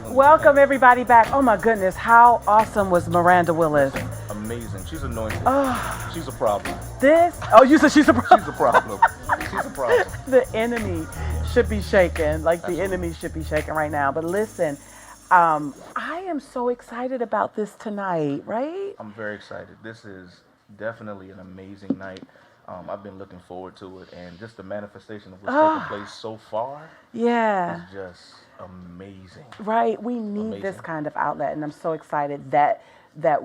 Welcome everybody back. Oh my goodness, how awesome was Miranda Willis? Amazing. She's anointed. Oh, She's a problem. you said she's a problem. She's a problem. She's a problem. The enemy should be shaken. Like Absolutely. the enemy should be shaken right now. But listen, I am so excited about this tonight, right? I'm very excited. This is definitely an amazing night. I've been looking forward to it, and just the manifestation of what's taken place so far Yeah. is just amazing. Right. We need this Amazing. kind of outlet, and I'm so excited that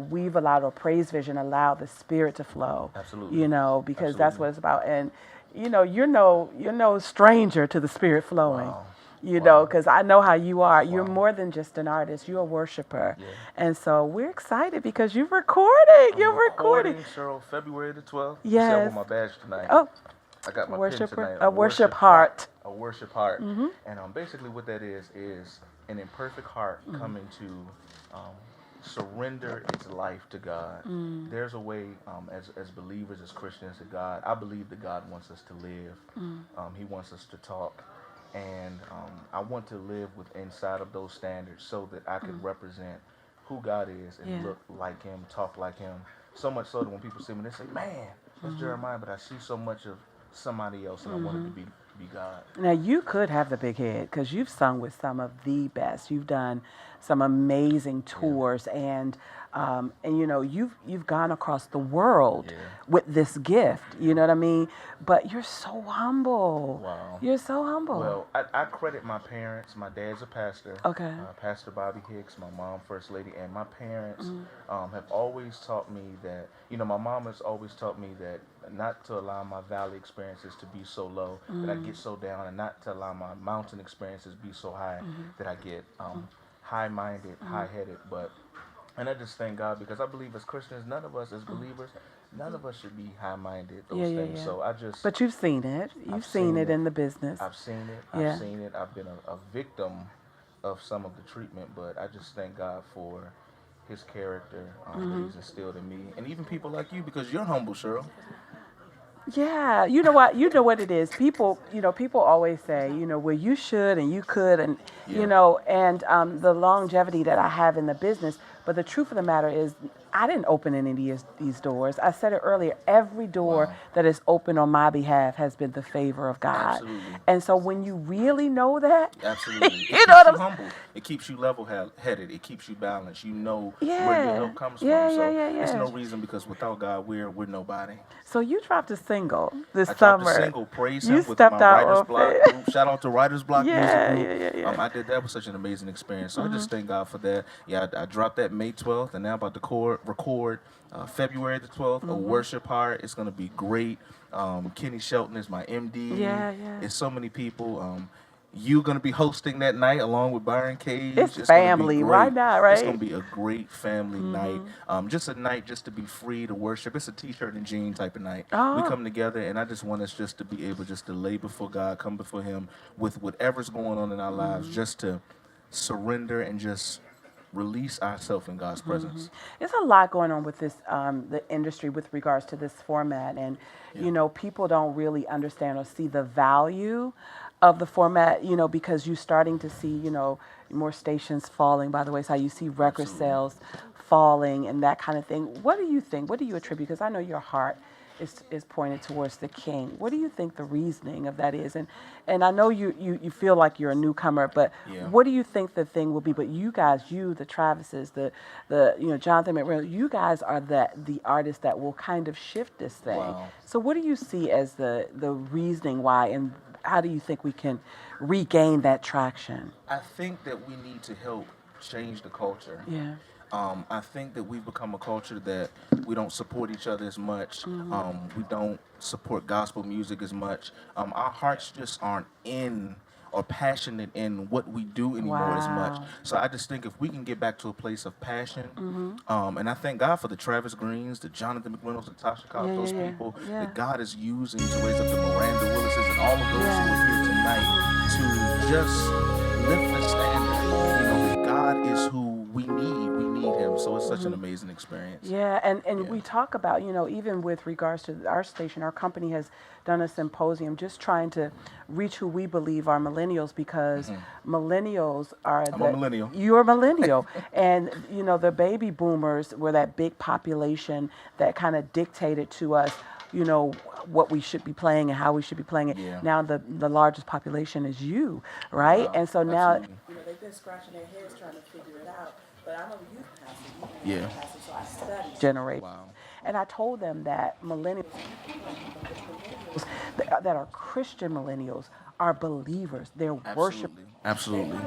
we've allowed, or Praise Vision allowed the Spirit to flow. Absolutely. Because that's Absolutely. what it's about. And you're no stranger to the Spirit flowing. Wow. Because I know how you are. You're Wow. more than just an artist. You're a worshiper. Yeah. And so we're excited because you're recording. You're recording. Cheryl, February the 12th. Yes. You see, I wore my badge tonight. Oh, I got my pin worshiper, tonight. a worship heart. A worship heart. Mm-hmm. And basically what that is an imperfect heart coming to surrender its life to God. There's a way, as believers, as Christians, that God, I believe that God wants us to live. He wants us to talk. And I want to live with inside of those standards so that I can represent who God is and look like Him, talk like Him. So much so that when people see me, they say, "Man, that's Jeremiah," but I see so much of somebody else, and I wanted to be God. Now you could have the big head because you've sung with some of the best. You've done some amazing tours, and you've gone across the world with this gift. You know what I mean? But you're so humble. Wow. You're so humble. Well, I credit my parents. My dad's a pastor. Okay. Pastor Bobby Hicks, my mom, First Lady, and my parents have always taught me that, my mom has always taught me that not to allow my valley experiences to be so low that I get so down, and not to allow my mountain experiences be so high that I get high-minded, high-headed. And I just thank God, because I believe as Christians, none of us as believers, none of us should be high-minded, those things. Yeah. So I just... But you've seen it. You've seen it in the business. I've seen it. Yeah. I've seen it. I've been a victim of some of the treatment, but I just thank God for His character that He's instilled in me, and even people like you, because you're humble, Cheryl. Yeah, you know what? You know what it is. People always say, well, you should and you could, and and the longevity that I have in the business. But the truth of the matter is, I didn't open any of these doors. I said it earlier. Every door that is open on my behalf has been the favor of God. Absolutely. And so when you really know that, Absolutely. you know what I'm humble. It keeps you level-headed. It keeps you balanced. You know where Yeah. your help comes Yeah, from. So yeah. it's no reason, because without God, we're nobody. So you dropped a single this I summer. dropped a single, Praise You Him, with stepped my out Writer's of Block it. group. Shout out to Writer's Block Yeah, Music Group. yeah. I did that. Was such an amazing experience. So I just thank God for that. Yeah, I dropped that May 12th, and now I'm about to record February the 12th, a worship heart. It's going to be great. Kenny Shelton is my MD. Yeah. It's so many people. You're going to be hosting that night along with Byron Cage. It's gonna be family, great. why not, right? It's going to be a great family night. Just a night just to be free to worship. It's a t-shirt and jean type of night. We come together, and I just want us just to be able just to lay before God, come before Him with whatever's going on in our lives, just to surrender and just release ourselves in God's presence. There's a lot going on with this, the industry with regards to this format. And, people don't really understand or see the value of the format, because you're starting to see, more stations falling by the wayside. You see record sales falling and that kind of thing. What do you think? What do you attribute? Because I know your heart is pointed towards the King. What do you think the reasoning of that is? And I know you feel like you're a newcomer, but what do you think the thing will be? But you guys, the Travises, the Jonathan McReynolds, you guys are the artists that will kind of shift this thing. Wow. So what do you see as the reasoning why, and how do you think we can regain that traction? I think that we need to help change the culture. Yeah. I think that we've become a culture that we don't support each other as much. We don't support gospel music as much. Our hearts just aren't in or passionate in what we do anymore as much. Wow. So I just think if we can get back to a place of passion, and I thank God for the Travis Greens, the Jonathan McReynolds, the Tasha Cobb, those people that God is using to raise up the Miranda Willises and all of those who are here tonight to just lift the standard. That God is who we need. We need Him. them. So it's such an amazing experience. Yeah, and we talk about, even with regards to our station, our company has done a symposium just trying to reach who we believe are millennials, because millennials are I'm a millennial. You're a millennial. And, the baby boomers were that big population that kind of dictated to us, what we should be playing and how we should be playing it. Yeah. Now the largest population is you, right? Wow, and so now, absolutely. they've been scratching their heads trying to figure it out. But I'm a youth pastor, Yeah. so I study generation. Wow. And I told them that millennials that are Christian millennials are believers. They're worshipers. Absolutely.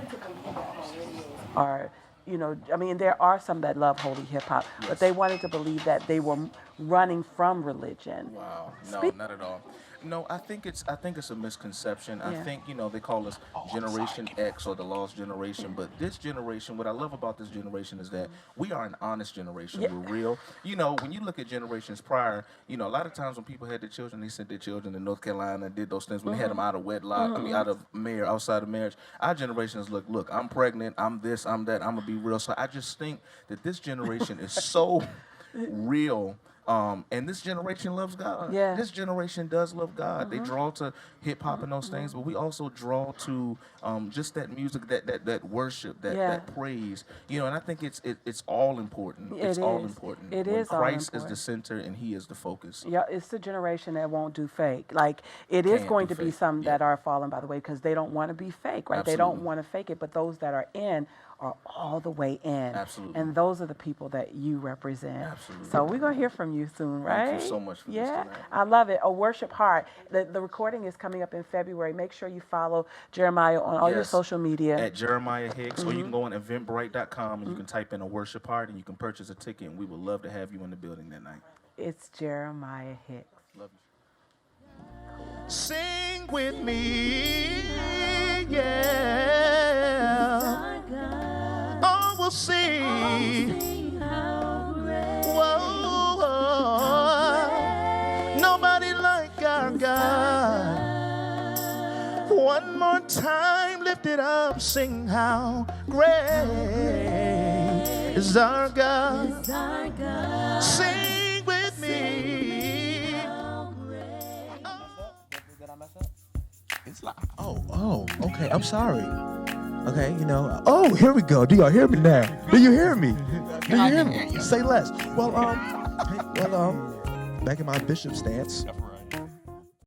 Are, there are some that love holy hip hop, but they wanted to believe that they were running from religion. Wow. No, not at all. No, I think it's a misconception. I think, they call us Generation X or the lost generation, but this generation, what I love about this generation is that we are an honest generation. Yeah. We're real. When you look at generations prior, a lot of times when people had their children, they sent their children to North Carolina and did those things when they had them out of wedlock, outside of marriage. Our generation is look, I'm pregnant, I'm this, I'm that, I'm gonna be real. So I just think that this generation is so real. And this generation loves God. Yeah. This generation does love God. They draw to hip hop and those things, but we also draw to just that music, that worship, that praise. And I think it's all important. It's all important. It when is all Christ important. is the center and He is the focus. Yeah, it's the generation that won't do fake. Like, it is Can't going do to be fake. some that are falling by the way because they don't want to be fake, right? They don't Absolutely. want to fake it, but those that are in are all the way in. Absolutely. And those are the people that you represent. Absolutely. So we're going to hear from you soon, right? Thank you so much for this Yeah, tonight. I love it. A worship heart. The recording is coming up in February. Make sure you follow Jeremiah on all your Yes. social media. At Jeremiah Hicks, or you can go on eventbrite.com and you can type in a worship heart and you can purchase a ticket, and we would love to have you in the building that night. It's Jeremiah Hicks. Love you. Sing with me, yeah. All will sing. Whoa, nobody like our God. One more time, lift it up, sing how great is our God. Sing with me. Did I mess up? It's like, oh, okay. I'm sorry. Okay, oh, here we go. Do y'all hear me now? Do you hear me? Do you hear me? Say less. Well, back in my bishop stance.